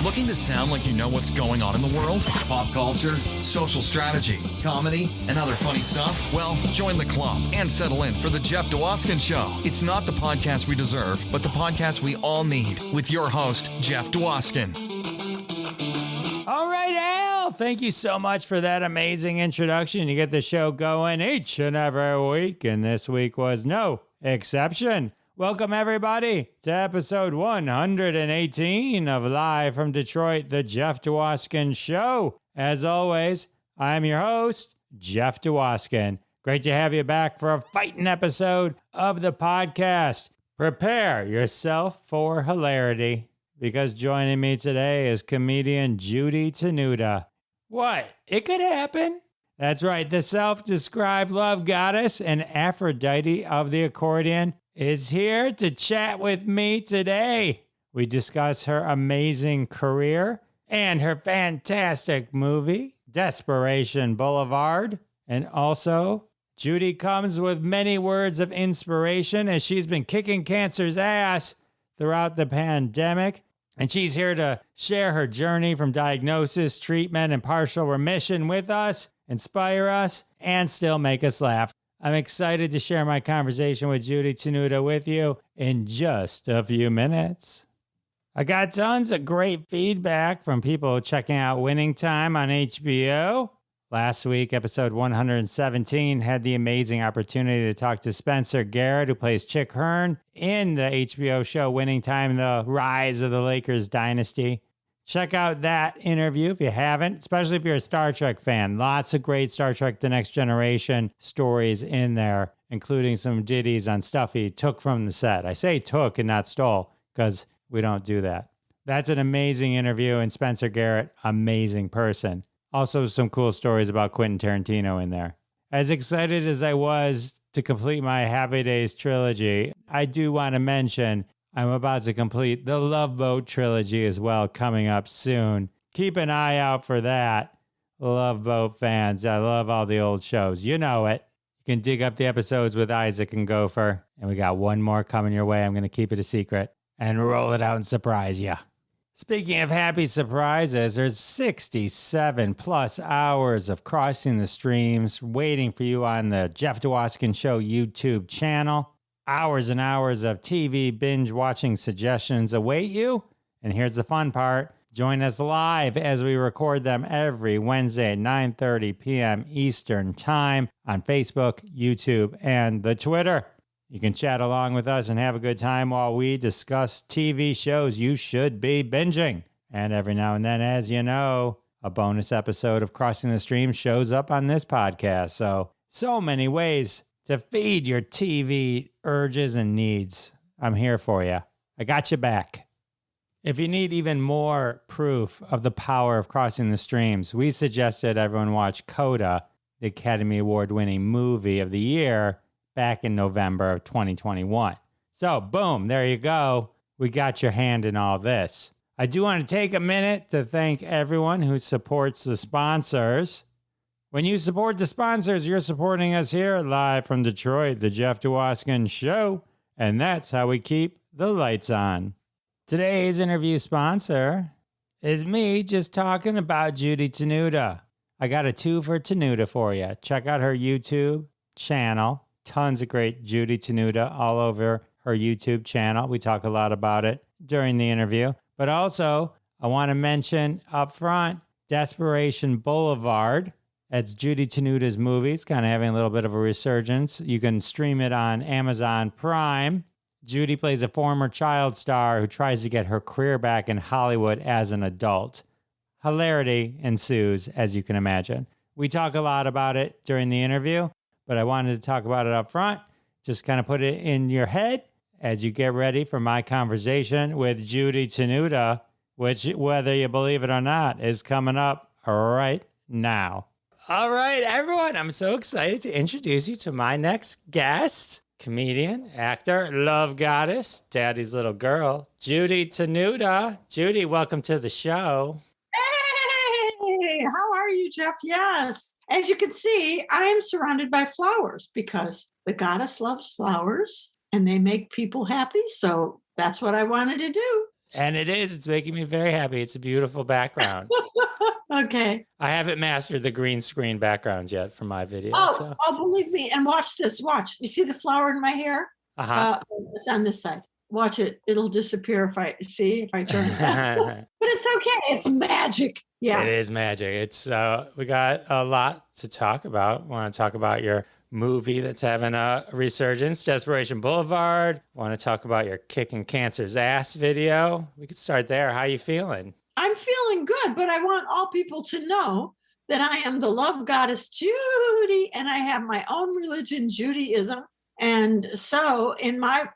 Looking to sound like you know what's going on in the world? Pop culture, social strategy, comedy, and other funny stuff? Well, join the club and settle in for the Jeff Dwoskin Show. It's not the podcast we deserve, but the podcast we all need, with your host, Jeff Dwoskin. All right, Al, thank you so much for that amazing introduction. You get the show going each and every week, and this week was no exception. Welcome, everybody, to episode 118 of Live from Detroit, the Jeff Dwoskin Show. As always, I'm your host, Jeff Dwoskin. Great to have you back for a fighting episode of the podcast. Prepare yourself for hilarity, because joining me today is comedian Judy Tenuta. What? It could happen. That's right, the self-described love goddess and Aphrodite of the Accordion is here to chat with me today. We discuss her amazing career and her fantastic movie, Desperation Boulevard. And also, Judy comes with many words of inspiration as she's been kicking cancer's ass throughout the pandemic. And she's here to share her journey from diagnosis, treatment, and partial remission with us, inspire us, and still make us laugh. I'm excited to share my conversation with Judy Tenuta with you in just a few minutes. I got tons of great feedback from people checking out Winning Time on HBO. Last week, episode 117, had the amazing opportunity to talk to Spencer Garrett, who plays Chick Hearn in the HBO show Winning Time, The Rise of the Lakers Dynasty. Check out that interview if you haven't, especially if you're a Star Trek fan. Lots of great Star Trek The Next Generation stories in there, including some ditties on stuff he took from the set. I say took and not stole because we don't do that. That's an amazing interview, and Spencer Garrett, amazing person. Also some cool stories about Quentin Tarantino in there. As excited as I was to complete my Happy Days trilogy, I do want to mention I'm about to complete the Love Boat trilogy as well, coming up soon. Keep an eye out for that, Love Boat fans. I love all the old shows. You know it. You can dig up the episodes with Isaac and Gopher. And we got one more coming your way. I'm going to keep it a secret and roll it out and surprise you. Speaking of happy surprises, there's 67 plus hours of Crossing the Streams waiting for you on the Jeff Dwoskin Show YouTube channel. Hours and hours of TV binge watching suggestions await you. And here's the fun part. Join us live as we record them every Wednesday at 9:30 p.m. Eastern Time on Facebook, YouTube, and the Twitter. You can chat along with us and have a good time while we discuss TV shows you should be binging. And every now and then, as you know, a bonus episode of Crossing the Stream shows up on this podcast. So many ways to feed your TV urges and needs. I'm here for you. I got you back. If you need even more proof of the power of Crossing the Streams, we suggested everyone watch Coda, the Academy Award-winning movie of the year, back in November of 2021. So, boom, there you go. We got your hand in all this. I do want to take a minute to thank everyone who supports the sponsors. When you support the sponsors, you're supporting us here live from Detroit, the Jeff Dwoskin Show, and that's how we keep the lights on. Today's interview sponsor is me just talking about Judy Tenuta. I got a 2 for Tenuta for you. Check out her YouTube channel. Tons of great Judy Tenuta all over her YouTube channel. We talk a lot about it during the interview. But also, I want to mention up front, Desperation Boulevard. That's Judy Tenuta's movie. It's kind of having a little bit of a resurgence. You can stream it on Amazon Prime. Judy plays a former child star who tries to get her career back in Hollywood as an adult. Hilarity ensues, as you can imagine. We talk a lot about it during the interview, but I wanted to talk about it up front. Just kind of put it in your head as you get ready for my conversation with Judy Tenuta, which, whether you believe it or not, is coming up right now. All right, everyone, I'm so excited to introduce you to my next guest, comedian, actor, love goddess, daddy's little girl, Judy Tenuta. Judy, welcome to the show. Hey, how are you, Jeff? Yes. As you can see, I am surrounded by flowers because the goddess loves flowers and they make people happy. So that's what I wanted to do. And it is. It's making me very happy. It's a beautiful background. Okay. I haven't mastered the green screen backgrounds yet for my video. Oh, believe me. And watch this. Watch. You see the flower in my hair? It's on this side. Watch it. It'll disappear if I turn it down. But it's okay. It's magic. Yeah. It is magic. It's we got a lot to talk about. Want to talk about your movie that's having a resurgence, Desperation Boulevard. Want to talk about your kicking cancer's ass video. We could start there. How you feeling? I'm feeling good, but I want all people to know that I am the love goddess Judy, and I have my own religion, Judyism. And so in my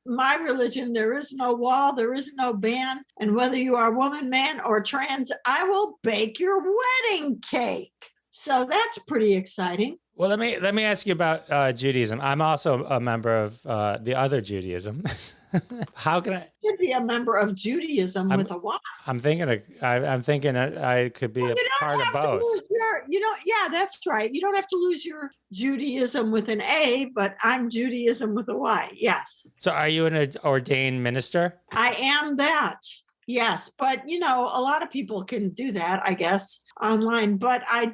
religion, there is no wall, there is no ban. And whether you are woman, man, or trans, I will bake your wedding cake. So that's pretty exciting. Well, let me ask you about Judaism. I'm also a member of the other Judaism. How can I? Should be a member of Judaism with a Y. I'm thinking I could be a part of both. Yeah, that's right. You don't have to lose your Judaism with an A, but I'm Judaism with a Y. Yes. So, are you an ordained minister? I am that. Yes, but a lot of people can do that, I guess, online. But I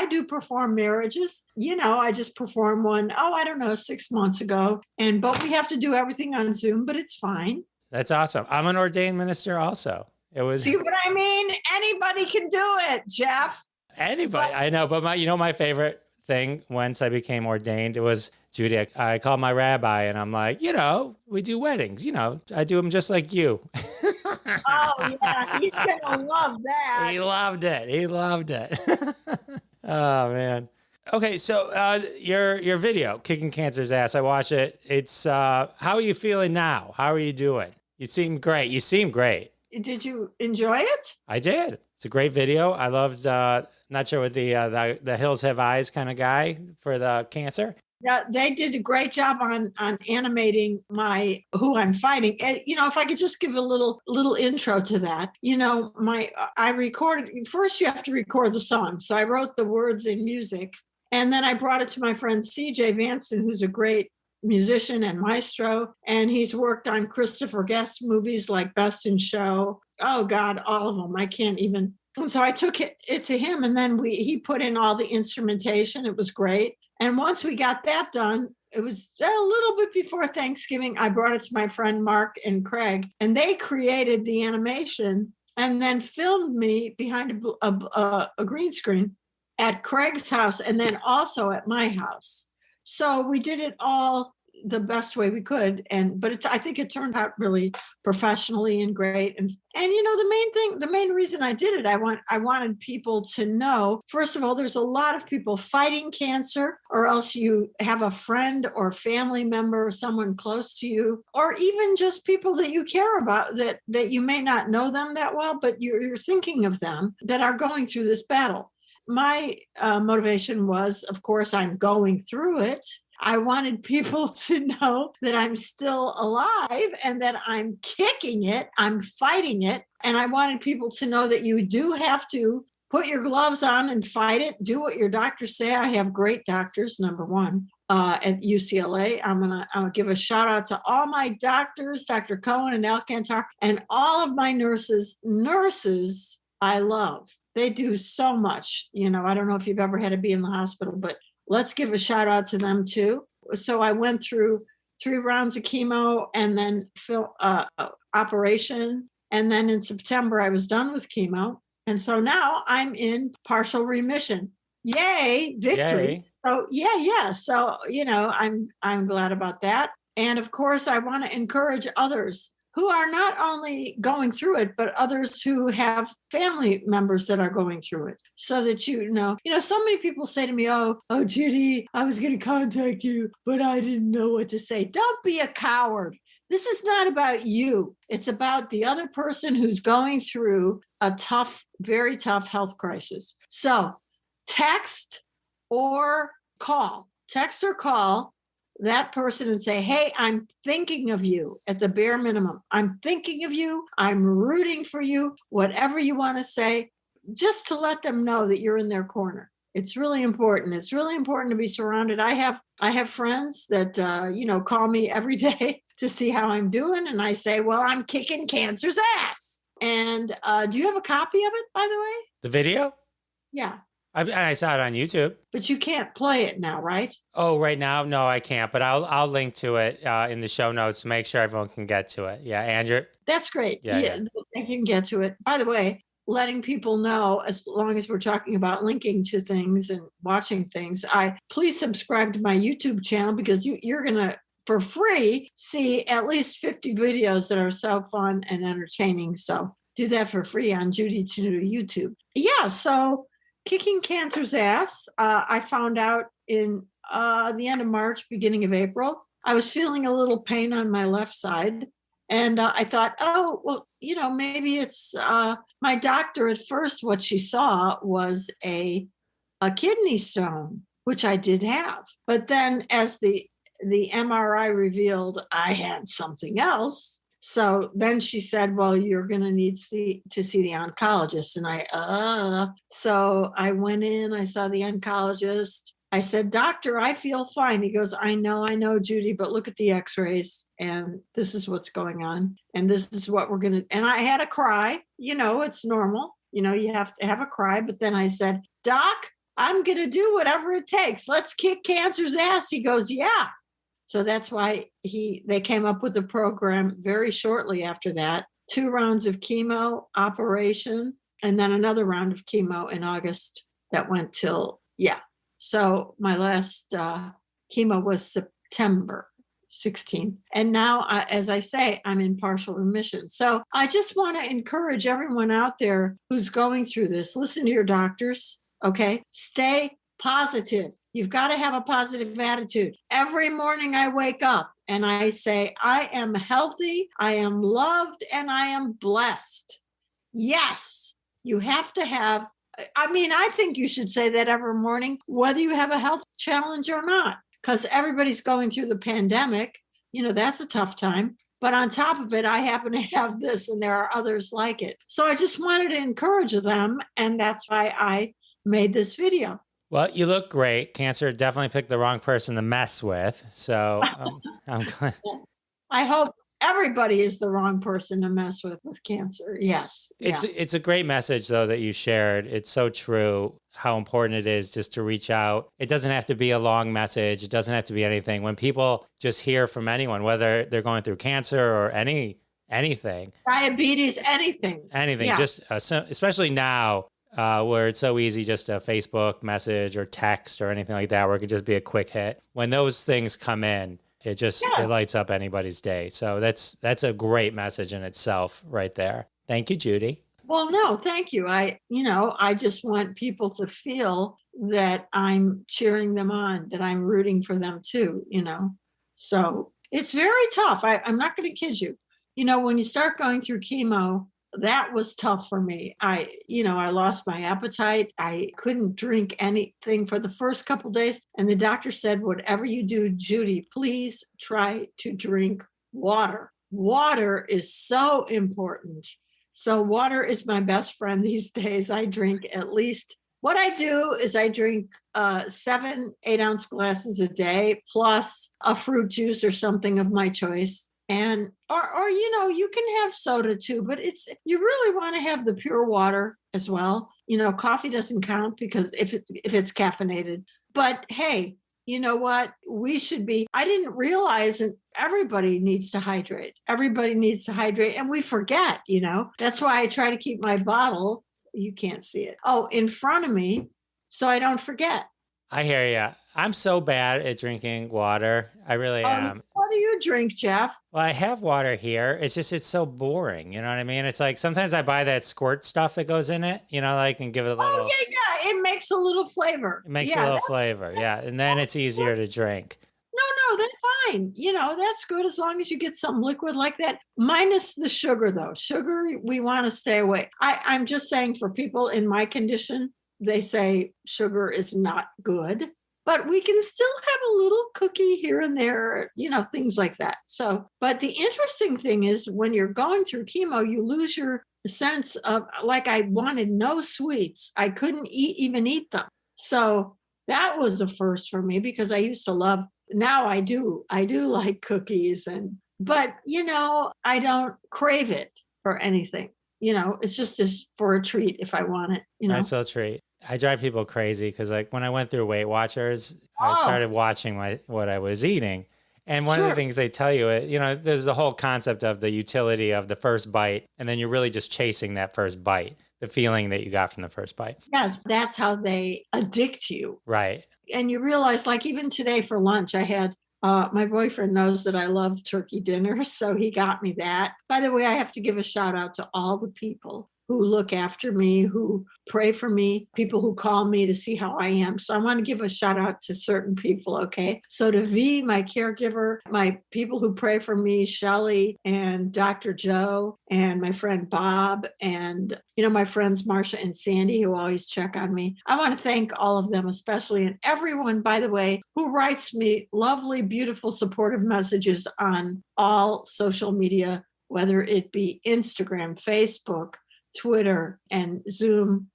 do perform marriages. I just performed one, 6 months ago. But we have to do everything on Zoom, but it's fine. That's awesome. I'm an ordained minister also. See what I mean? Anybody can do it, Jeff. Anybody, I know. But my favorite thing once I became ordained, it was Judy. I called my rabbi and I'm like, we do weddings. I do them just like you. Oh, yeah. He's going to love that. He loved it. Oh, man. Okay, so your video, Kicking Cancer's Ass, I watch it. It's, how are you feeling now? How are you doing? You seem great. Did you enjoy it? I did. It's a great video. I loved, not sure what the Hills Have Eyes kind of guy for the cancer. Yeah, they did a great job on animating who I'm fighting. And, if I could just give a little intro to that, I recorded, first you have to record the song. So I wrote the words in music, and then I brought it to my friend CJ Vanston, who's a great musician and maestro. And he's worked on Christopher Guest movies like Best in Show. Oh God, all of them. I can't even. And so I took it to him, and then he put in all the instrumentation. It was great. And once we got that done, it was a little bit before Thanksgiving. I brought it to my friend Mark and Craig, and they created the animation and then filmed me behind a green screen at Craig's house and then also at my house. So we did it all the best way we could. But I think it turned out really professionally and great. And the main reason I did it, I wanted people to know, first of all, there's a lot of people fighting cancer, or else you have a friend or family member or someone close to you, or even just people that you care about that you may not know them that well, but you're thinking of them, that are going through this battle. My motivation was, of course, I'm going through it. I wanted people to know that I'm still alive and that I'm kicking it, I'm fighting it. And I wanted people to know that you do have to put your gloves on and fight it. Do what your doctors say. I have great doctors, number one, at UCLA. I'm gonna give a shout out to all my doctors, Dr. Cohen and Alcantar, and all of my nurses. Nurses, I love. They do so much. I don't know if you've ever had to be in the hospital, but let's give a shout out to them too. So I went through 3 rounds of chemo and then operation. And then in September, I was done with chemo. And so now I'm in partial remission. Yay, victory. Yay. So yeah. So, I'm glad about that. And of course, I want to encourage others who are not only going through it, but others who have family members that are going through it, so that so many people say to me, oh, Judy, I was going to contact you, but I didn't know what to say. Don't be a coward. This is not about you. It's about the other person who's going through a tough, very tough health crisis. So text or call that person and say, hey, I'm thinking of you at the bare minimum. I'm thinking of you. I'm rooting for you. Whatever you want to say, just to let them know that you're in their corner. It's really important. It's really important to be surrounded. I have friends that, call me every day to see how I'm doing. And I say, well, I'm kicking cancer's ass. And do you have a copy of it, by the way? The video? Yeah. I saw it on YouTube. But you can't play it now, right? Oh, right now? No, I can't. But I'll link to it in the show notes to make sure everyone can get to it. Yeah, Andrew? That's great. Yeah. They can get to it. By the way, letting people know, as long as we're talking about linking to things and watching things, please subscribe to my YouTube channel, because you're going to, for free, see at least 50 videos that are so fun and entertaining. So do that for free on Judy Tenuta YouTube. Yeah, so kicking cancer's ass. I found out in the end of March, beginning of April. I was feeling a little pain on my left side. And I thought, oh, well, maybe it's my doctor. At first, what she saw was a kidney stone, which I did have. But then as the MRI revealed, I had something else. So then she said, well, you're going to need to see the oncologist. And so I went in, I saw the oncologist. I said, doctor, I feel fine. He goes, I know, Judy, but look at the x-rays and this is what's going on. And this is what we're going to, and I had a cry, it's normal. You have to have a cry. But then I said, doc, I'm going to do whatever it takes. Let's kick cancer's ass. He goes, yeah. So that's why they came up with a program very shortly after that, 2 rounds of chemo, operation, and then another round of chemo in August that went till, So my last chemo was September 16th. And now, as I say, I'm in partial remission. So I just want to encourage everyone out there who's going through this, listen to your doctors, okay? Stay positive. You've got to have a positive attitude. Every morning I wake up and I say, I am healthy, I am loved, and I am blessed. Yes, you have to have, I think you should say that every morning, whether you have a health challenge or not, because everybody's going through the pandemic. That's a tough time. But on top of it, I happen to have this, and there are others like it. So I just wanted to encourage them, and that's why I made this video. Well, you look great. Cancer definitely picked the wrong person to mess with. So I'm glad. I hope everybody is the wrong person to mess with cancer. Yes. It's a great message, though, that you shared. It's so true how important it is just to reach out. It doesn't have to be a long message. It doesn't have to be anything. When people just hear from anyone, whether they're going through cancer or anything. Diabetes, anything. Anything. Yeah. Just especially now. Where it's so easy, just a Facebook message or text or anything like that, where it could just be a quick hit. When those things come in, it lights up anybody's day. So that's a great message in itself right there. Thank you, Judy. Well, no, thank you. I just want people to feel that I'm cheering them on, that I'm rooting for them too, So it's very tough. I'm not going to kid you. When you start going through chemo, that was tough for me. I lost my appetite. I couldn't drink anything for the first couple of days. And the doctor said, whatever you do, Judy, please try to drink water. Water is so important. So water is my best friend these days. I drink at least, what I do is I drink 7 8-ounce glasses a day, plus a fruit juice or something of my choice. And or you can have soda too, but you really want to have the pure water as well. Coffee doesn't count because if it's caffeinated. But hey, you know what? I didn't realize that everybody needs to hydrate. Everybody needs to hydrate, and we forget, That's why I try to keep my bottle, you can't see it, in front of me so I don't forget. I hear you. I'm so bad at drinking water. I really am. What do you drink, Jeff? Well, I have water here. It's so boring. You know what I mean? It's like sometimes I buy that squirt stuff that goes in it, and give it a little. Oh, yeah. It makes a little flavor. It makes a little flavor. Yeah. And then it's easier to drink. No, that's fine. That's good as long as you get some liquid like that. Minus the sugar, though. Sugar, we want to stay away. I'm just saying for people in my condition, they say sugar is not good. But we can still have a little cookie here and there, things like that. So, but the interesting thing is when you're going through chemo, you lose your sense of, like, I wanted no sweets. I couldn't even eat them. So that was a first for me because I used to love, now I do like cookies but I don't crave it or anything. it's just as for a treat if I want it, Nice little treat. I drive people crazy because like when I went through Weight Watchers, I started watching what I was eating. And one of the things they tell you, there's a whole concept of the utility of the first bite, and then you're really just chasing that first bite, the feeling that you got from the first bite. Yes, that's how they addict you. Right. And you realize, like even today for lunch, I had, my boyfriend knows that I love turkey dinner, so he got me that. By the way, I have to give a shout out to all the people who look after me, who pray for me, people who call me to see how I am. So I want to give a shout out to certain people, okay? So to V, my caregiver, my people who pray for me, Shelly and Dr. Joe, and my friend Bob, and, my friends Marsha and Sandy, who always check on me. I want to thank all of them, especially, and everyone, by the way, who writes me lovely, beautiful, supportive messages on all social media, whether it be Instagram, Facebook, Twitter, and Zoom.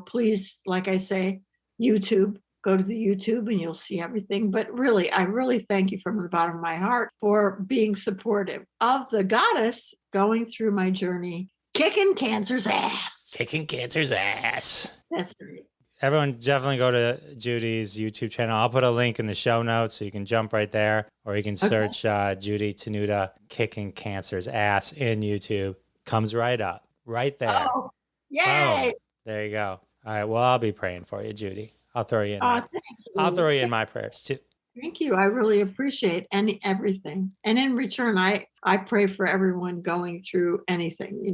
Please, like I say, YouTube, go to the YouTube and you'll see everything. But really, I really thank you from the bottom of my heart for being supportive of the goddess going through my journey, kicking cancer's ass. Kicking cancer's ass. That's great. Everyone definitely go to Judy's YouTube channel. I'll put a link in the show notes so you can jump right there, or you can search Judy Tenuta kicking cancer's ass in YouTube. Comes right up. Right there. Oh, yay. Oh, there you go. All right. Well, I'll be praying for you, Judy. I'll throw you in. I'll throw you in my prayers too. Thank you. I really appreciate everything. And in return, I pray for everyone going through anything,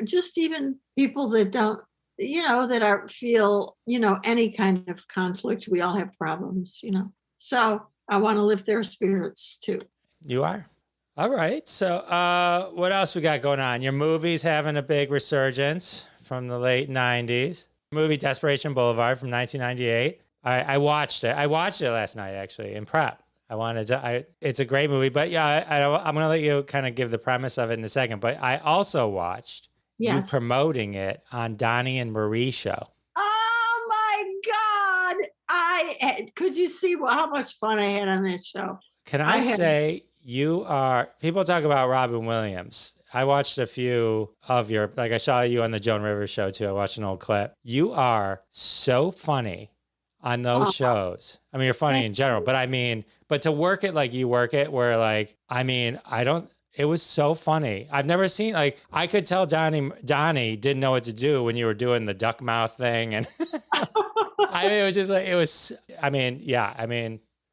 just even people that don't, that feel, any kind of conflict. We all have problems, So I want to lift their spirits too. You are. All right. So what else we got going on? Your movie's having a big resurgence from the late 90s. Movie Desperation Boulevard from 1998. I watched it. I watched it last night, actually, in prep. It's a great movie. But yeah, I'm going to let you kind of give the premise of it in a second. But I also watched you promoting it on Donny and Marie Show. Oh, my God. Could you see how much fun I had on that show? Can I say... people talk about Robin Williams. I watched a few of I saw you on the Joan River show too. I watched an old clip. You are so funny on those shows. I mean, you're funny in general, but to work it like you work it, where it was so funny. I've never seen, I could tell Donnie didn't know what to do when you were doing the duck mouth thing. And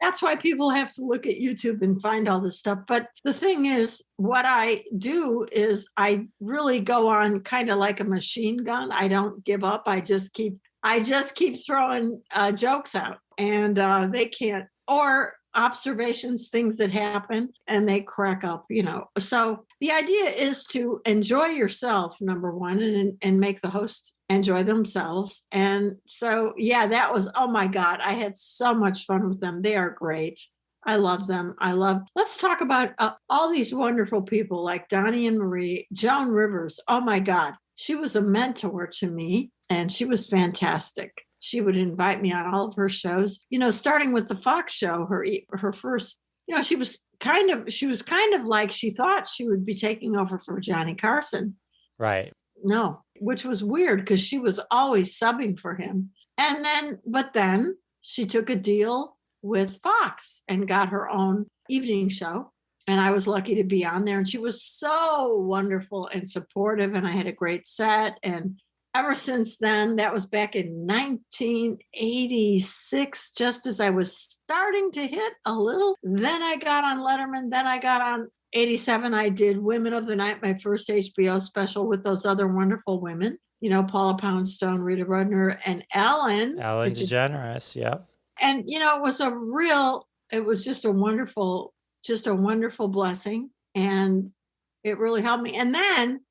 that's why people have to look at YouTube and find all this stuff. But the thing is, what I do is I really go on kind of like a machine gun. I don't give up. I just keep throwing jokes out, and they can't, or observations, things that happen, and they crack up, So the idea is to enjoy yourself, number one, and make the host enjoy themselves. And so, that was, oh my God, I had so much fun with them. They are great. I love them. Let's talk about all these wonderful people like Donny and Marie, Joan Rivers. Oh my God. She was a mentor to me, and she was fantastic. She would invite me on all of her shows, starting with the Fox show, her first, she was kind of like, she thought she would be taking over for Johnny Carson. Right. No, which was weird because she was always subbing for him. But then she took a deal with Fox and got her own evening show. And I was lucky to be on there. And she was so wonderful and supportive. And I had a great set. And ever since then, that was back in 1986, just as I was starting to hit a little. Then I got on Letterman. Then I got on 87. I did Women of the Night, my first HBO special with those other wonderful women, Paula Poundstone, Rita Rudner, and Ellen. Ellen DeGeneres, yeah. And, it was just a wonderful blessing. And it really helped me. And then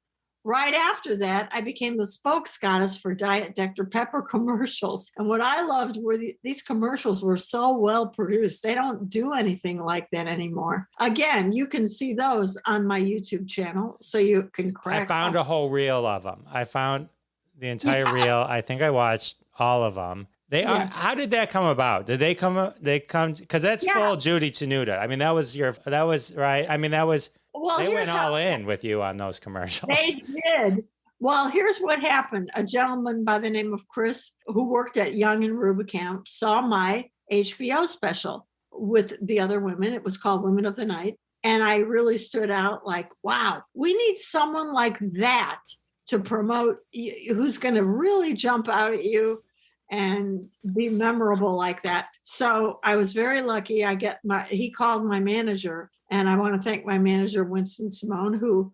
right after that, I became the spokes goddess for Diet Dr. Pepper commercials. And what I loved were these commercials were so well produced. They don't do anything like that anymore. Again, you can see those on my YouTube channel, so you can crack. I found a whole reel of them. I found the entire reel. I think I watched all of them. How did that come about? Did they come, because that's full Judy Tenuta. I mean, that was right. I mean, that was, they went all in with you on those commercials. They did. Well, here's what happened. A gentleman by the name of Chris, who worked at Young and Rubicamp, saw my HBO special with the other women. It was called Women of the Night. And I really stood out like, wow, we need someone like that to promote, who's going to really jump out at you and be memorable like that. So I was very lucky. He called my manager, and I want to thank my manager, Winston Simone, who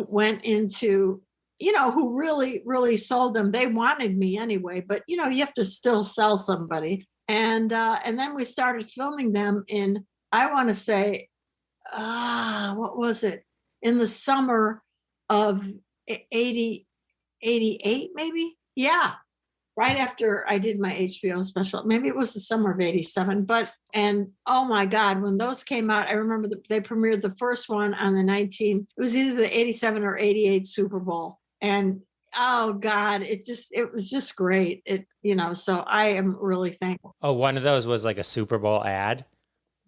went into, who really, really sold them. They wanted me anyway, but you have to still sell somebody. And then we started filming them in, I want to say, what was it? In the summer of 88, maybe? Yeah. Right after I did my HBO special. Maybe it was the summer of 87. And oh my God, when those came out, I remember they premiered the first one on it was either the 87 or 88 Super Bowl. And oh God, it was just great. So I am really thankful. Oh, one of those was like a Super Bowl ad?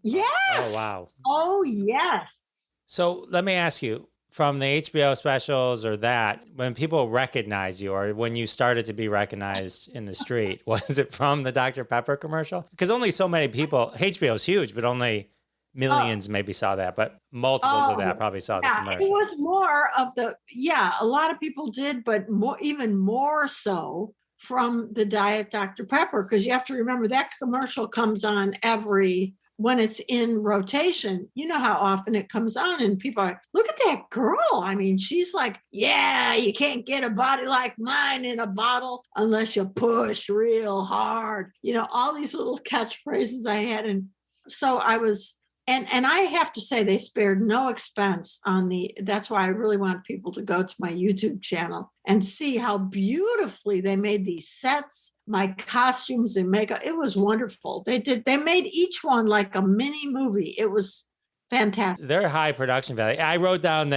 Yes. Oh, wow. Oh, yes. So let me ask you, from the HBO specials or that, when people recognize you or when you started to be recognized in the street, was it from the Dr. Pepper commercial? Because only so many people, HBO is huge, but only millions maybe saw that, but multiples of that probably saw the commercial. It was more of a lot of people did, but even more so from the Diet Dr. Pepper, because you have to remember that commercial comes on when it's in rotation. You know how often it comes on, and people are like, look at that girl. I mean, she's like, yeah, you can't get a body like mine in a bottle unless you push real hard. All these little catchphrases I had. And so I was, and I have to say, they spared no expense that's why I really want people to go to my YouTube channel and see how beautifully they made these sets, my costumes and makeup. It was wonderful. They made each one like a mini movie. It was fantastic. They're high production value. I wrote down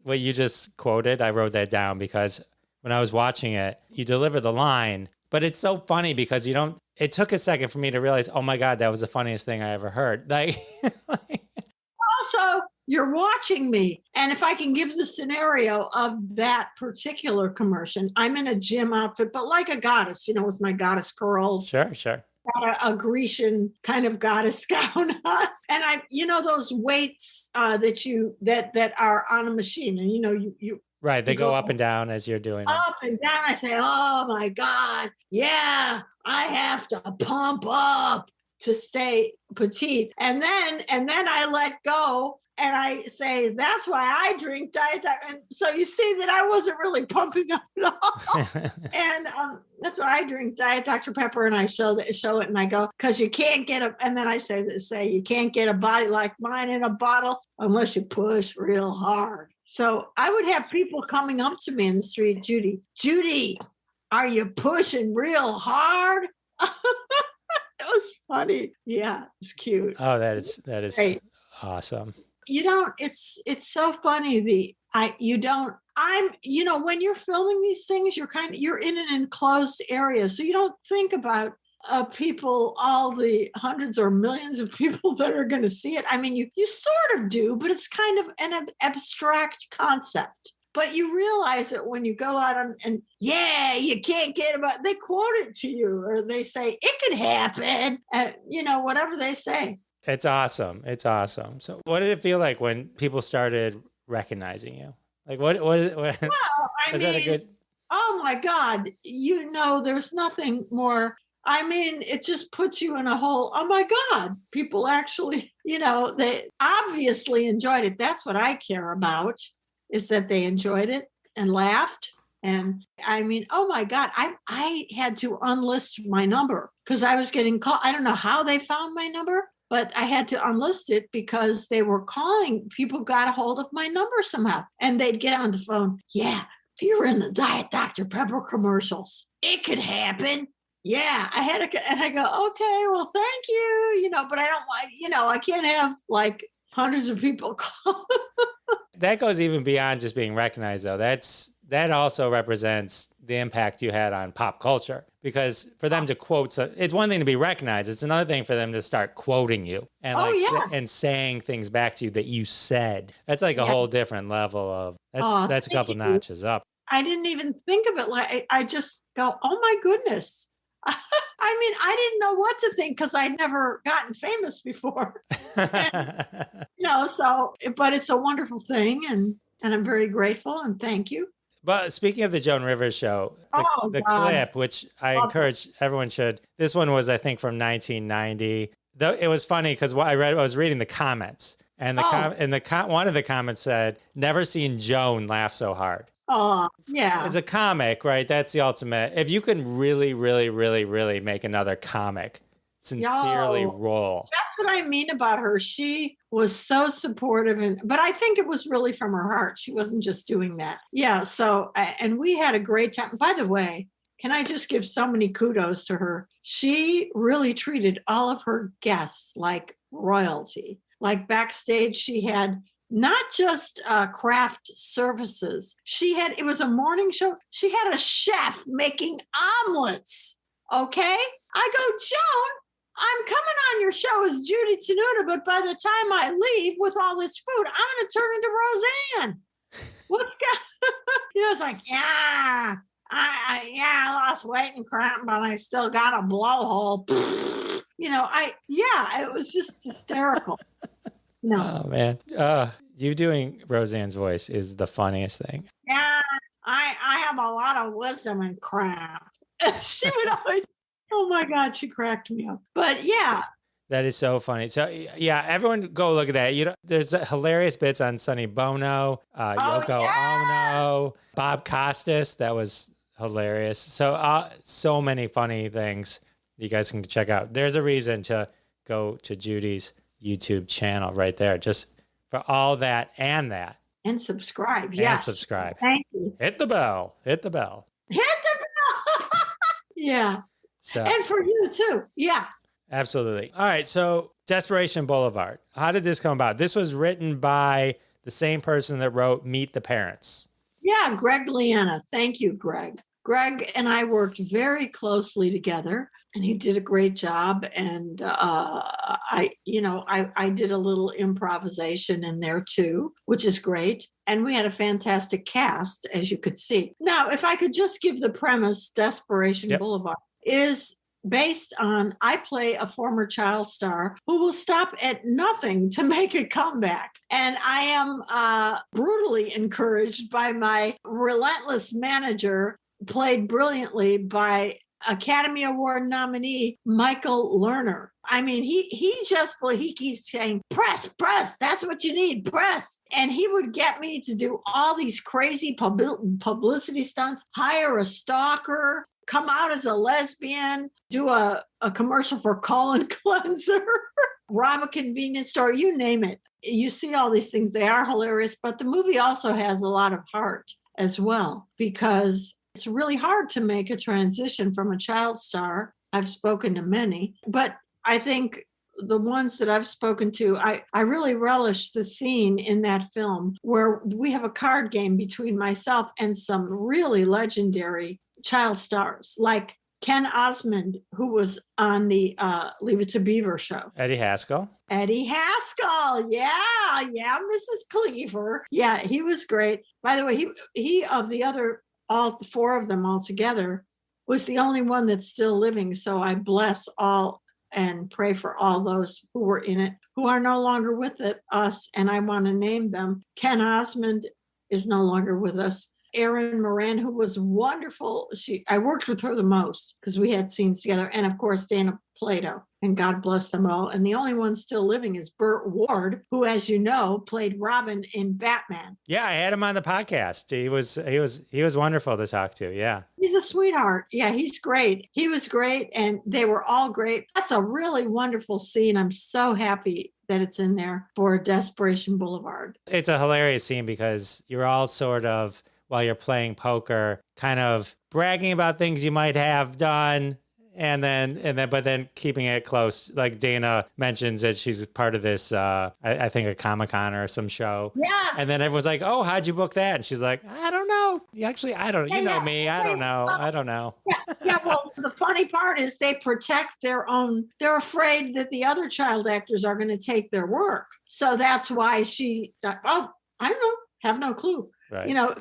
what you just quoted. I wrote that down because when I was watching it, you deliver the line, but it's so funny because it took a second for me to realize, oh my God, that was the funniest thing I ever heard. Also, you're watching me. And if I can give the scenario of that particular commercial, I'm in a gym outfit, but like a goddess, with my goddess curls. Sure. Got a Grecian kind of goddess gown on. And I, those weights that are on a machine, and you right, they go up and down as you're doing it. Up and down. I say, oh my God, yeah, I have to pump up to stay petite. And then I let go and I say, that's why I drink Diet Dr. And so you see that I wasn't really pumping up at all. And that's why I drink Diet Dr. Pepper, and I show it and I go, because you can't and then I say you can't get a body like mine in a bottle unless you push real hard. So I would have people coming up to me in the street, Judy, are you pushing real hard? It was funny. Yeah, it's cute. Oh, that is great. Awesome. It's so funny. When you're filming these things, you're in an enclosed area. So you don't think about people, all the hundreds or millions of people that are going to see it. I mean, you sort of do, but it's kind of an abstract concept. But you realize it when you go out and you can't get about. They quote it to you, or they say it could happen. Whatever they say. It's awesome. So, what did it feel like when people started recognizing you? Like, what well, I mean, that a good? Oh my God! There's nothing more. I mean, it just puts you in a whole, oh my God, people actually, they obviously enjoyed it. That's what I care about, is that they enjoyed it and laughed. And I mean, oh my God, I had to unlist my number because I was getting called. I don't know how they found my number, but I had to unlist it because they were calling. People got a hold of my number somehow, and they'd get on the phone. Yeah, you're in the Diet Dr. Pepper commercials. It could happen. Yeah, I had and I go, okay, well, thank you, but I don't want, I can't have like hundreds of people call. That goes even beyond just being recognized, though. That also represents the impact you had on pop culture, because for them to quote, it's one thing to be recognized. It's another thing for them to start quoting you and and saying things back to you that you said. That's like a whole different level of, that's a couple notches up. I didn't even think of it. Like I just go, oh my goodness. I mean, I didn't know what to think because I'd never gotten famous before. So, but it's a wonderful thing. And I'm very grateful and thank you. But speaking of the Joan River show, the God. clip, which I encourage everyone should, this one was, I think, from 1990. It was funny because I was reading the comments, and one of the comments said, "Never seen Joan laugh so hard." Oh, yeah. As a comic, right? That's the ultimate. If you can really, really, really, really make another comic sincerely roll. That's what I mean about her. She was so supportive, but I think it was really from her heart. She wasn't just doing that. Yeah. So, and we had a great time. By the way, can I just give so many kudos to her? She really treated all of her guests like royalty. Like backstage, she had not just craft services. It was a morning show. She had a chef making omelets. Okay. I go, Joan, I'm coming on your show as Judy Tenuta, but by the time I leave with all this food, I'm going to turn into Rosanne. It's like, yeah, I lost weight and crap, but I still got a blowhole. It was just hysterical. No. Oh, man. You doing Roseanne's voice is the funniest thing. Yeah, I have a lot of wisdom and crap. She would always, oh my God, she cracked me up. But yeah. That is so funny. So yeah, everyone go look at that. There's hilarious bits on Sonny Bono, Yoko Ono, Bob Costas. That was hilarious. So so many funny things you guys can check out. There's a reason to go to Judy's YouTube channel right there, just for all that and that. And subscribe. Yes. And subscribe. Thank you. Hit the bell. Hit the bell. Yeah. So, and for you too. Yeah. Absolutely. All right. So Desperation Boulevard. How did this come about? This was written by the same person that wrote Meet the Parents. Yeah. Greg Liana. Thank you, Greg. Greg and I worked very closely together and he did a great job. And I did a little improvisation in there too, which is great. And we had a fantastic cast, as you could see. Now, if I could just give the premise, Desperation Boulevard is based on, I play a former child star who will stop at nothing to make a comeback. And I am brutally encouraged by my relentless manager, played brilliantly by Academy Award nominee Michael Lerner. I mean, he keeps saying, press, that's what you need, press. And he would get me to do all these crazy publicity stunts, hire a stalker, come out as a lesbian, do a commercial for colon cleanser, rob a convenience store, you name it. You see all these things, they are hilarious, but the movie also has a lot of heart as well, because it's really hard to make a transition from a child star. I've spoken to many, but I think the ones that I've spoken to, I really relish the scene in that film where we have a card game between myself and some really legendary child stars, like Ken Osmond, who was on the Leave It to Beaver show. Eddie Haskell. Yeah, Mrs. Cleaver. Yeah, he was great. By the way, he of the other, all four of them all together, was the only one that's still living. So I bless all and pray for all those who were in it, who are no longer with us. And I want to name them. Ken Osmond is no longer with us. Erin Moran, who was wonderful. I worked with her the most because we had scenes together. And of course, Dana Plato, and God bless them all. And the only one still living is Burt Ward, who, as you know, played Robin in Batman. Yeah, I had him on the podcast. He was wonderful to talk to. Yeah. He's a sweetheart. Yeah, he's great. He was great. And they were all great. That's a really wonderful scene. I'm so happy that it's in there for Desperation Boulevard. It's a hilarious scene because you're all sort of, while you're playing poker, kind of bragging about things you might have done, and then keeping it close. Like Dana mentions that she's part of this, I think a Comic-Con or some show. Yes. And then everyone's like, "Oh, how'd you book that?" And she's like, "I don't know. Actually, I don't. You know me. I don't know. I don't know." Yeah. Well, the funny part is they protect their own. They're afraid that the other child actors are going to take their work. So that's why I don't know. Have no clue. Right. You know,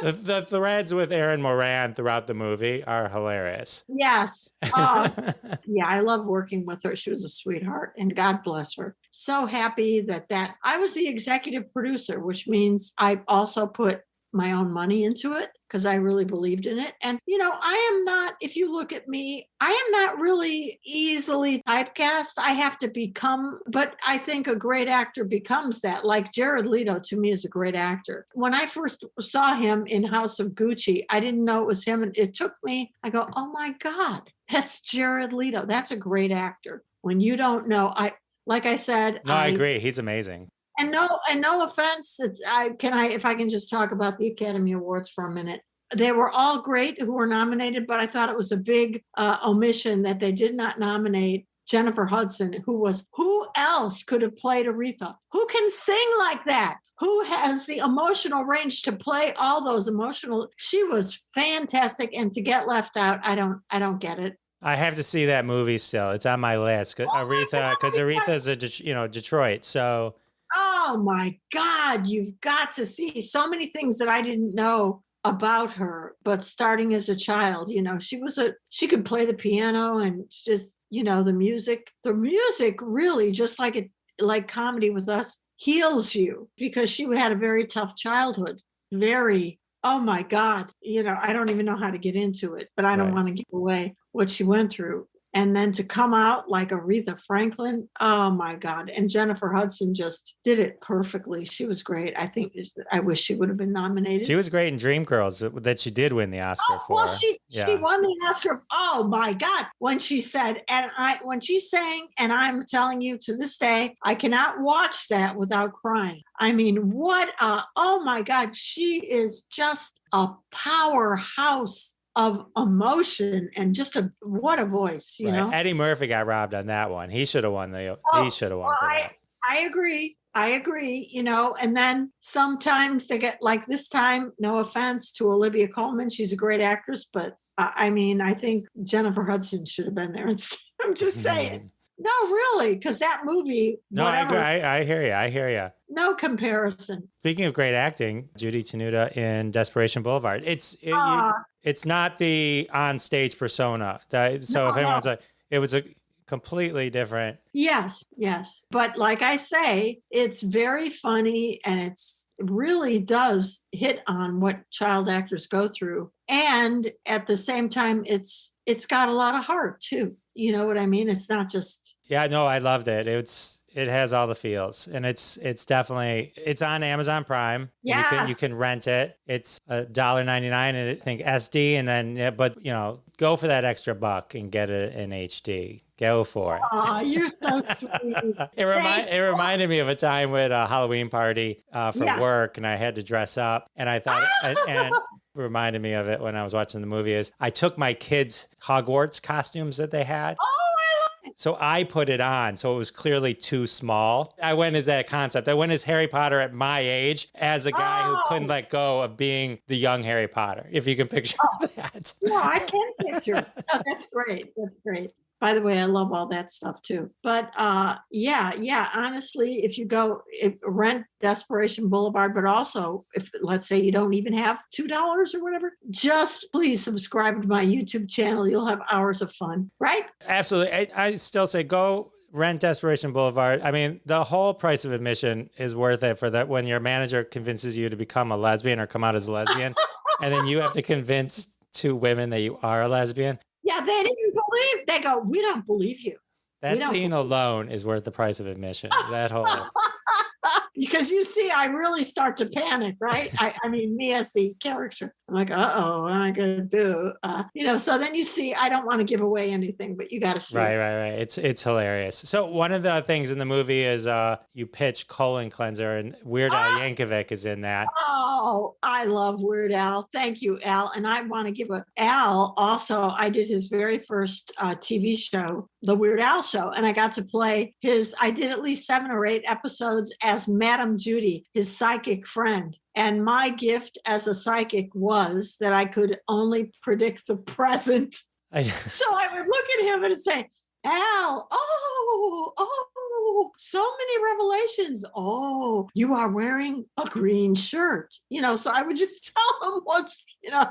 The threads with Erin Moran throughout the movie are hilarious. yes. Yeah, I love working with her. She was a sweetheart, and God bless her. So happy that I was the executive producer, which means I also put my own money into it because I really believed in it. And, I am not, if you look at me, I am not really easily typecast. I have to become, but I think a great actor becomes that. Like Jared Leto to me is a great actor. When I first saw him in House of Gucci, I didn't know it was him. And it took me, I go, oh my God, that's Jared Leto. That's a great actor. When you don't know, like I said, no, I agree. He's amazing. And no offense, if I can just talk about the Academy Awards for a minute. They were all great who were nominated, but I thought it was a big omission that they did not nominate Jennifer Hudson, who else could have played Aretha? Who can sing like that? Who has the emotional range to play all those emotional? She was fantastic, and to get left out, I don't get it. I have to see that movie still. It's on my list. Aretha's Detroit, so. Oh my God, you've got to see so many things that I didn't know about her, but starting as a child, she could play the piano and just, the music really, just like comedy with us, heals you, because she had a very tough childhood. Oh my God, I don't even know how to get into it, but I don't want to give away what she went through. And then to come out like Aretha Franklin, oh my God. And Jennifer Hudson just did it perfectly. She was great. I wish she would have been nominated. She was great in Dreamgirls that she did win the Oscar for. Well, she won the Oscar. Oh my God. When she said, when she sang, and I'm telling you to this day, I cannot watch that without crying. I mean, oh my God. She is just a powerhouse of emotion, and what a voice, you know. Eddie Murphy got robbed on that one. He should have won for that. I agree, and then sometimes they get, like this time, no offense to Olivia Colman, she's a great actress, but I think Jennifer Hudson should have been there instead. I'm just saying. No, really, because that movie. No, I hear you. No comparison. Speaking of great acting, Judy Tenuta in Desperation Boulevard. It's not the on-stage persona. If anyone's like, it was a completely different. Yes. But like I say, it's very funny, and it really does hit on what child actors go through. And at the same time, it's got a lot of heart too. You know what I mean? It's not just. Yeah, no, I loved it. It has all the feels, and it's definitely, it's on Amazon Prime. Yes. You can rent it. It's $1.99, and I think SD, and then go for that extra buck and get it in HD. Go for it. Oh, you're so sweet. It reminded me of a time with a Halloween party for work, and I had to dress up, and I thought and reminded me of it when I was watching the movie is I took my kids' Hogwarts costumes that they had. Oh, I love it. So I put it on, so it was clearly too small. I went as that concept. I went as Harry Potter at my age, as a guy who couldn't let go of being the young Harry Potter, if you can picture that. Yeah, I can picture. Oh, that's great. That's great. By the way, I love all that stuff too. But honestly, if you rent Desperation Boulevard, but also if, let's say, you don't even have $2 or whatever, just please subscribe to my YouTube channel. You'll have hours of fun, right? Absolutely. I still say go rent Desperation Boulevard. I mean, the whole price of admission is worth it for that when your manager convinces you to become a lesbian or come out as a lesbian, and then you have to convince two women that you are a lesbian. Yeah, they didn't believe. They go, we don't believe you. That scene alone is worth the price of admission. That whole. Because you see, I really start to panic, right? I mean, me as the character, I'm like, uh-oh, what am I going to do? So then you see, I don't want to give away anything, but you got to see. Right. It's hilarious. So one of the things in the movie is you pitch colon cleanser, and Weird Al Yankovic is in that. Oh, I love Weird Al. Thank you, Al. And I want to give Al also, I did his very first TV show, The Weird Al Show, and I got to play I did at least 7 or 8 episodes as Madame Judy, his psychic friend. And my gift as a psychic was that I could only predict the present. So I would look at him and say, Al, oh, so many revelations. Oh, you are wearing a green shirt. So I would just tell them what's,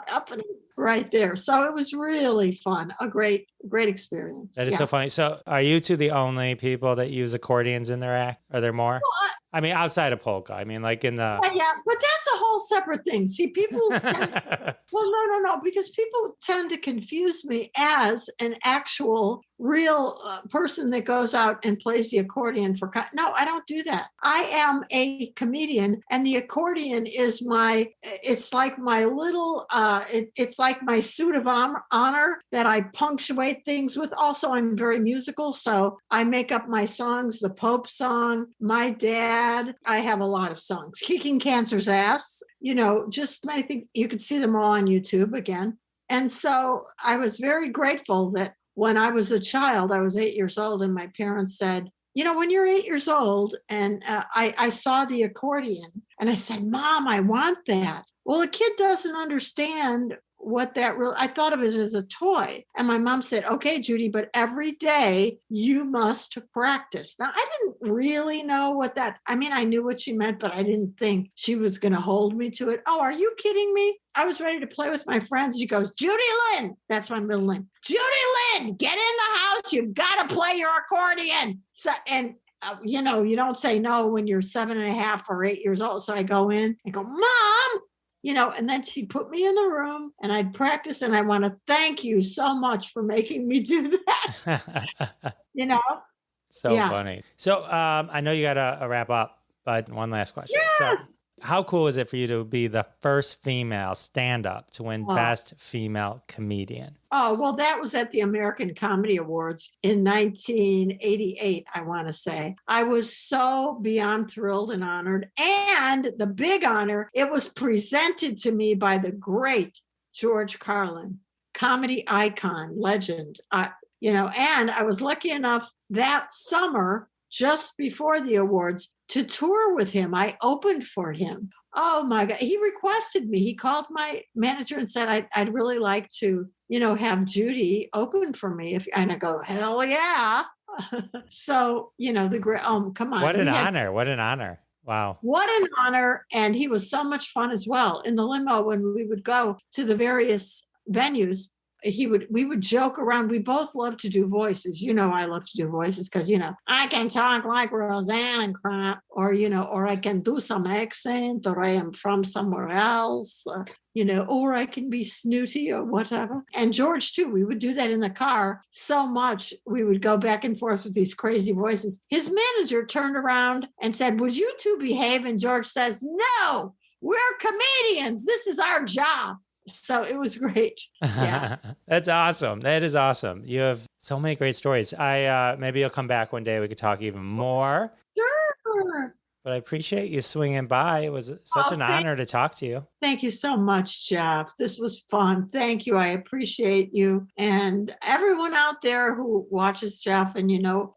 happening right there. So it was really fun. A great experience. That is so funny. So are you two the only people that use accordions in their act? Are there more? Well, I mean, outside of polka. I mean, like in the... Yeah, but that's a whole separate thing. See, people... Well, no, because people tend to confuse me as an actual real person that goes out and plays the accordion for... No, I don't do that. I am a comedian, and the accordion is it's like my little... it's like my suit of honor that I punctuate things with. Also, I'm very musical, so I make up my songs, the Pope song, My Dad. I have a lot of songs. Kicking Cancer's Ass, just many things. You can see them all on YouTube again. And so I was very grateful that when I was a child, I was 8 years old, and my parents said, when you're 8 years old, and I saw the accordion, and I said, Mom, I want that. Well, a kid doesn't understand what that really, I thought of it as a toy. And my mom said, okay, Judy, but every day you must practice. Now, I didn't really know what that, I knew what she meant, but I didn't think she was going to hold me to it. Oh, are you kidding me? I was ready to play with my friends. She goes, Judy Lynn, that's my middle name. Judy Lynn, get in the house. You've got to play your accordion. So, and you don't say no when you're 7.5 or 8 years old. So I go in and go, Mom, and then she put me in the room and I'd practice. And I want to thank you so much for making me do that. So funny. So I know you got to wrap up, but one last question. Yes. So how cool is it for you to be the first female stand-up to win Best Female Comedian? Oh, well, that was at the American Comedy Awards in 1988, I want to say. I was so beyond thrilled and honored. And the big honor, it was presented to me by the great George Carlin, comedy icon, legend. And I was lucky enough that summer, just before the awards, to tour with him. I opened for him. Oh my God. He requested me. He called my manager and said, I'd really like to, have Judy open for me. And I go, hell yeah. So, the great, come on. What an honor. What an honor. Wow. What an honor. And he was so much fun as well. In the limo, when we would go to the various venues, we would joke around. We both love to do voices. I love to do voices because, I can talk like Rosanne and crap, or I can do some accent, or I am from somewhere else, or I can be snooty or whatever. And George too, we would do that in the car so much. We would go back and forth with these crazy voices. His manager turned around and said, would you two behave? And George says, no, we're comedians. This is our job. So it was great. Yeah. That's awesome. That is awesome. You have so many great stories. Maybe you'll come back one day. We could talk even more. Sure. But I appreciate you swinging by. It was such an honor to talk to you. Thank you so much, Jeff. This was fun. Thank you. I appreciate you. And everyone out there who watches Jeff, and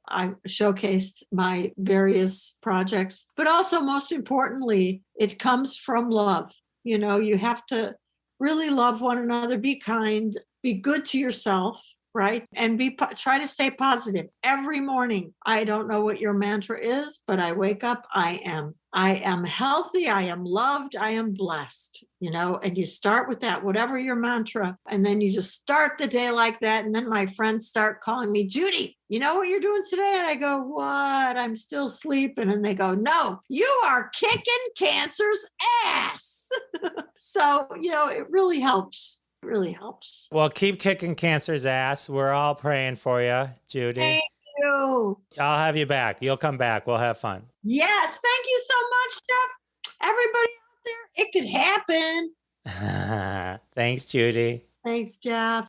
I showcased my various projects, but also most importantly, it comes from love. You have to really love one another, be kind, be good to yourself, right? And try to stay positive every morning. I don't know what your mantra is, but I wake up, I am healthy, I am loved, I am blessed, and you start with that, whatever your mantra, and then you just start the day like that. And then my friends start calling me, Judy, you know what you're doing today? And I go, what? I'm still sleeping. And they go, no, you are kicking cancer's ass. So, it really helps. It really helps. Well, keep kicking cancer's ass. We're all praying for you, Judy. Thank you. I'll have you back. You'll come back. We'll have fun. Yes. Thank you so much, Jeff. Everybody out there, it could happen. Thanks, Judy. Thanks, Jeff.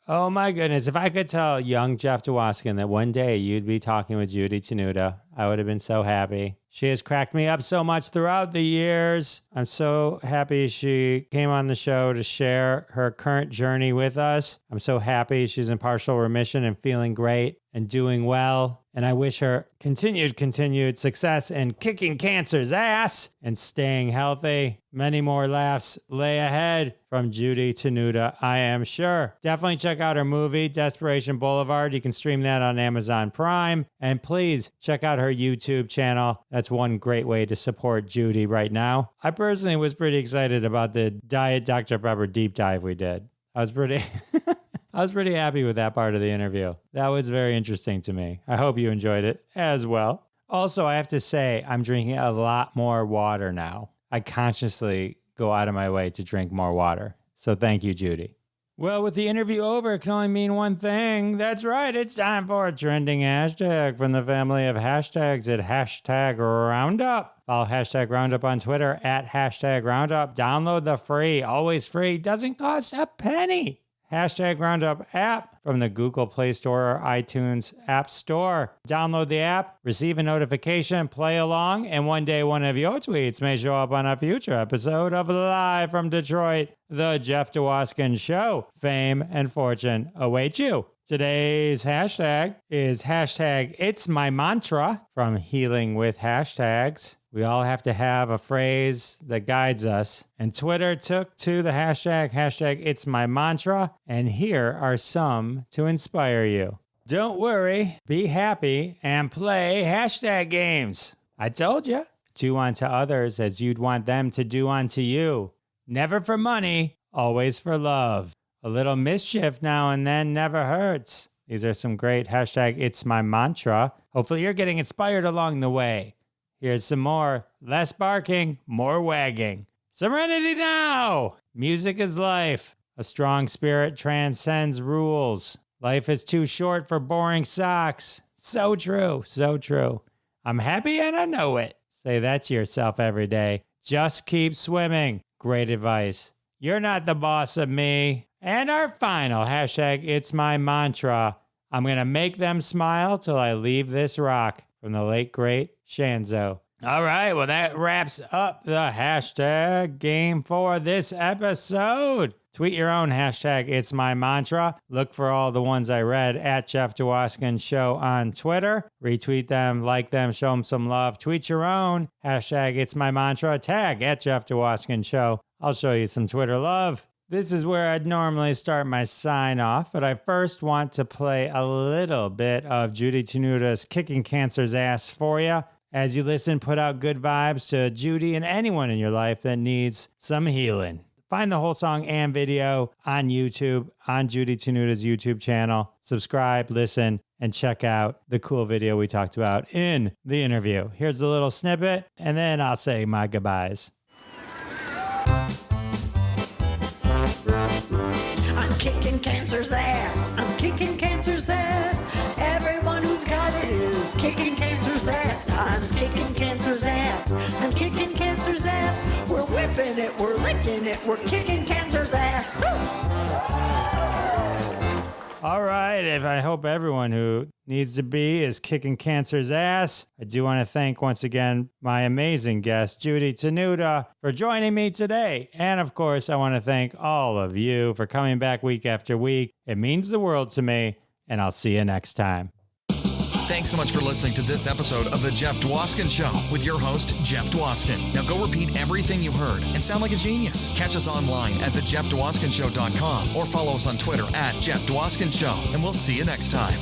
Oh my goodness. If I could tell young Jeff Dwoskin that one day you'd be talking with Judy Tenuta, I would have been so happy. She has cracked me up so much throughout the years. I'm so happy she came on the show to share her current journey with us. I'm so happy she's in partial remission and feeling great and doing well. And I wish her continued success in kicking cancer's ass and staying healthy. Many more laughs lay ahead from Judy Tenuta, I am sure. Definitely check out her movie, Desperation Boulevard. You can stream that on Amazon Prime. And please check out her YouTube channel. That's one great way to support Judy right now. I personally was pretty excited about the Diet Dr. Pepper deep dive we did. I was pretty happy with that part of the interview. That was very interesting to me. I hope you enjoyed it as well. Also, I have to say, I'm drinking a lot more water now. I consciously go out of my way to drink more water. So thank you, Judy. Well, with the interview over, it can only mean one thing. That's right, it's time for a trending hashtag from the family of hashtags at hashtag Roundup. Follow hashtag Roundup on Twitter at hashtag Roundup. Download the free, always free, doesn't cost a penny. Hashtag Roundup app from the Google Play Store or iTunes App Store. Download the app, receive a notification, play along, and one day one of your tweets may show up on a future episode of Live from Detroit, The Jeff Dwoskin Show. Fame and fortune await you. Today's hashtag is hashtag It's My Mantra from Healing with Hashtags. We all have to have a phrase that guides us. And Twitter took to the hashtag It's My Mantra. And here are some to inspire you. Don't worry, be happy, and play hashtag games. I told you. Do unto others as you'd want them to do unto you. Never for money, always for love. A little mischief now and then never hurts. These are some great hashtag It's My Mantra. Hopefully you're getting inspired along the way. Here's some more. Less barking, more wagging. Serenity now! Music is life. A strong spirit transcends rules. Life is too short for boring socks. So true, so true. I'm happy and I know it. Say that to yourself every day. Just keep swimming. Great advice. You're not the boss of me. And our final hashtag It's My Mantra. I'm going to make them smile till I leave this rock. From the late, great Shanzo. All right, well, that wraps up the hashtag game for this episode. Tweet your own hashtag It's My Mantra. Look for all the ones I read at Jeff Dwoskin Show on Twitter. Retweet them, like them, show them some love. Tweet your own hashtag It's My Mantra. Tag at Jeff Dwoskin Show. I'll show you some Twitter love. This is where I'd normally start my sign off, but I first want to play a little bit of Judy Tenuta's Kicking Cancer's Ass for you. As you listen, put out good vibes to Judy and anyone in your life that needs some healing. Find the whole song and video on YouTube, on Judy Tenuta's YouTube channel. Subscribe, listen, and check out the cool video we talked about in the interview. Here's a little snippet, and then I'll say my goodbyes. I'm kicking cancer's ass. I'm kicking cancer's ass. Everyone who's got it is kicking cancer's ass. I'm kicking cancer's ass. I'm kicking cancer's ass. We're whipping it. We're licking it. We're kicking cancer's ass. Woo! All right, if I hope everyone who needs to be is kicking cancer's ass. I do want to thank once again my amazing guest, Judy Tenuta, for joining me today. And of course, I want to thank all of you for coming back week after week. It means the world to me, and I'll see you next time. Thanks so much for listening to this episode of The Jeff Dwoskin Show with your host, Jeff Dwoskin. Now go repeat everything you heard and sound like a genius. Catch us online at thejeffdwoskinshow.com or follow us on Twitter at Jeff Dwoskin Show, and we'll see you next time.